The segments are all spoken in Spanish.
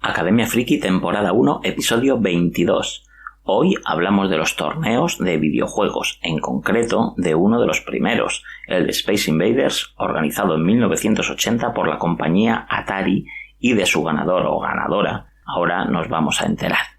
Academia Friki, temporada 1, episodio 22. Hoy hablamos de los torneos de videojuegos, en concreto de uno de los primeros, el de Space Invaders, organizado en 1980 por la compañía Atari, y de su ganador o ganadora ahora nos vamos a enterar.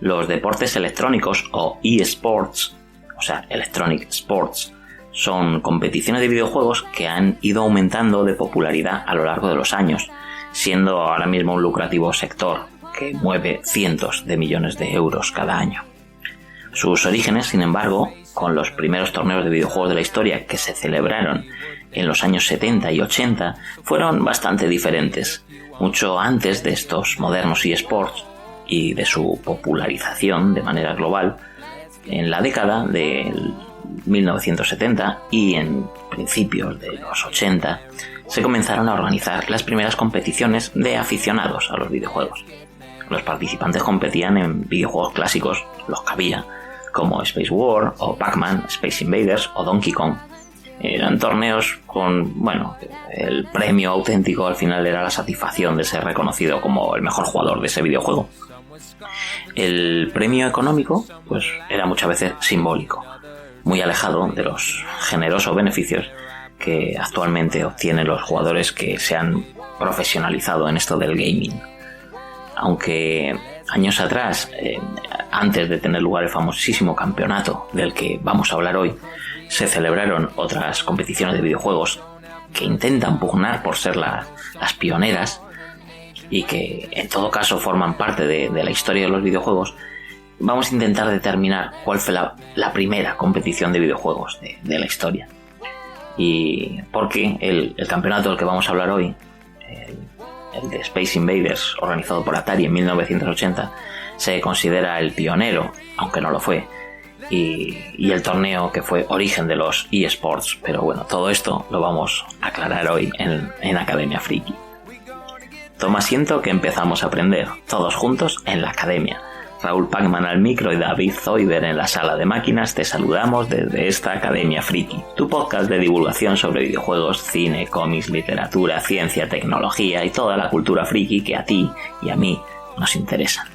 Los deportes electrónicos o eSports, o sea, Electronic Sports, son competiciones de videojuegos que han ido aumentando de popularidad a lo largo de los años, siendo ahora mismo un lucrativo sector que mueve cientos de millones de euros cada año. Sus orígenes, sin embargo, con los primeros torneos de videojuegos de la historia que se celebraron en los años 70 y 80, fueron bastante diferentes. Mucho antes de estos modernos eSports y de su popularización de manera global, en la década de 1970 y en principios de los 80 se comenzaron a organizar las primeras competiciones de aficionados a los videojuegos. Los participantes competían en videojuegos clásicos, los que había, como Space War o Pac-Man, Space Invaders o Donkey Kong. Eran torneos con, el premio auténtico al final era la satisfacción de ser reconocido como el mejor jugador de ese videojuego. El premio económico, era muchas veces simbólico, muy alejado de los generosos beneficios que actualmente obtienen los jugadores que se han profesionalizado en esto del gaming. Aunque años atrás, antes de tener lugar el famosísimo campeonato del que vamos a hablar hoy, se celebraron otras competiciones de videojuegos que intentan pugnar por ser las pioneras y que en todo caso forman parte de la historia de los videojuegos, vamos a intentar determinar cuál fue la primera competición de videojuegos de la historia. Y porque el campeonato del que vamos a hablar hoy, el de Space Invaders, organizado por Atari en 1980, se considera el pionero, aunque no lo fue, y el torneo que fue origen de los eSports. Pero bueno, todo esto lo vamos a aclarar hoy en Academia Friki. Toma asiento que empezamos a aprender, todos juntos en la Academia. Raúl Pacman al micro y David Zoiber en la sala de máquinas te saludamos desde esta Academia Friki, tu podcast de divulgación sobre videojuegos, cine, cómics, literatura, ciencia, tecnología y toda la cultura friki que a ti y a mí nos interesa.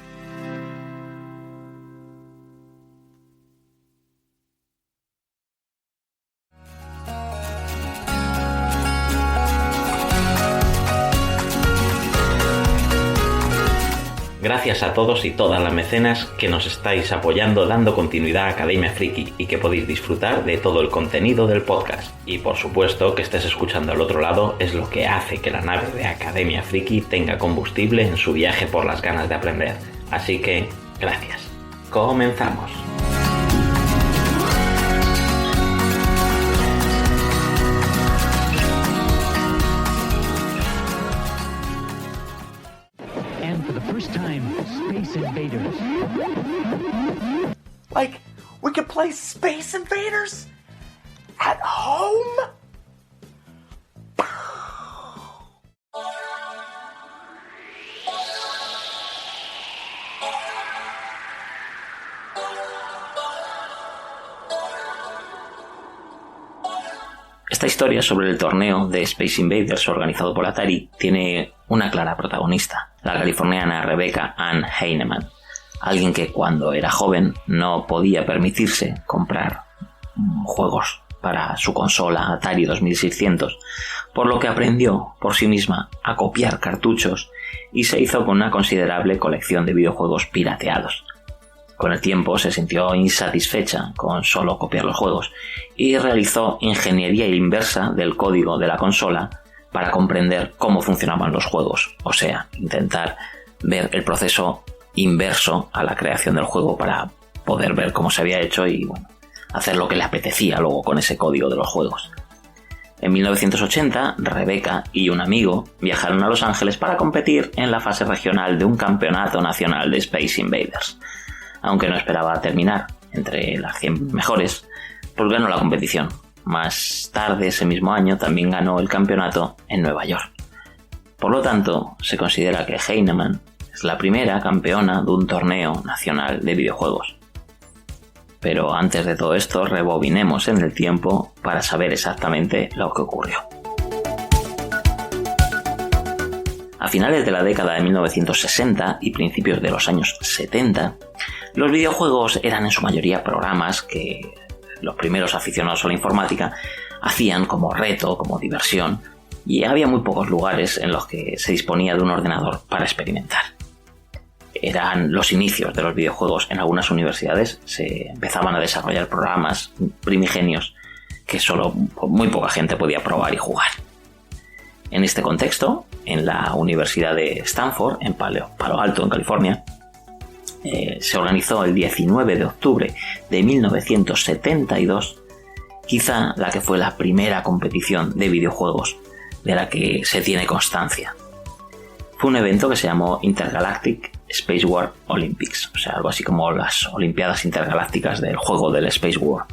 Gracias a todos y todas las mecenas que nos estáis apoyando dando continuidad a Academia Friki y que podéis disfrutar de todo el contenido del podcast. Y por supuesto que estés escuchando al otro lado es lo que hace que la nave de Academia Friki tenga combustible en su viaje por las ganas de aprender. Así que, gracias. ¡Comenzamos! Invaders. Like, we could play Space Invaders at home? Esta historia sobre el torneo de Space Invaders organizado por Atari tiene una clara protagonista, la californiana Rebecca Ann Heinemann, alguien que cuando era joven no podía permitirse comprar juegos para su consola Atari 2600, por lo que aprendió por sí misma a copiar cartuchos y se hizo con una considerable colección de videojuegos pirateados. Con el tiempo se sintió insatisfecha con solo copiar los juegos y realizó ingeniería inversa del código de la consola para comprender cómo funcionaban los juegos, o sea, intentar ver el proceso inverso a la creación del juego para poder ver cómo se había hecho y hacer lo que le apetecía luego con ese código de los juegos. En 1980, Rebecca y un amigo viajaron a Los Ángeles para competir en la fase regional de un campeonato nacional de Space Invaders. Aunque no esperaba terminar entre las 100 mejores, pues ganó la competición. Más tarde, ese mismo año, también ganó el campeonato en Nueva York. Por lo tanto, se considera que Heinemann es la primera campeona de un torneo nacional de videojuegos. Pero antes de todo esto, rebobinemos en el tiempo para saber exactamente lo que ocurrió. A finales de la década de 1960 y principios de los años 70, los videojuegos eran en su mayoría programas que los primeros aficionados a la informática hacían como reto, como diversión, y había muy pocos lugares en los que se disponía de un ordenador para experimentar. Eran los inicios de los videojuegos. En algunas universidades se empezaban a desarrollar programas primigenios que solo muy poca gente podía probar y jugar. En este contexto, en la Universidad de Stanford, en Palo Alto, en California, se organizó el 19 de octubre de 1972, quizá la que fue la primera competición de videojuegos de la que se tiene constancia. Fue un evento que se llamó Intergalactic Space War Olympics, o sea, algo así como las Olimpiadas Intergalácticas del juego del Space War.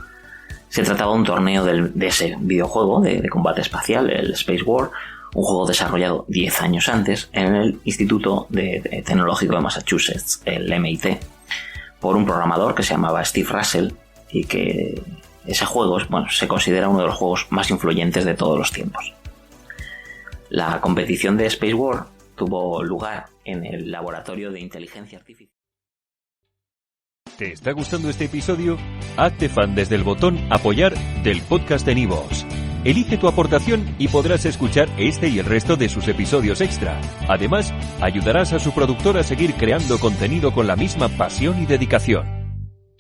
Se trataba de un torneo de ese videojuego de combate espacial, el Space War, un juego desarrollado 10 años antes en el Instituto Tecnológico de Massachusetts, el MIT, por un programador que se llamaba Steve Russell, y que ese juego se considera uno de los juegos más influyentes de todos los tiempos. La competición de Space War tuvo lugar en el Laboratorio de Inteligencia Artificial. ¿Te está gustando este episodio? Hazte fan desde el botón Apoyar del podcast de Nivos. Elige tu aportación y podrás escuchar este y el resto de sus episodios extra. Además, ayudarás a su productor a seguir creando contenido con la misma pasión y dedicación.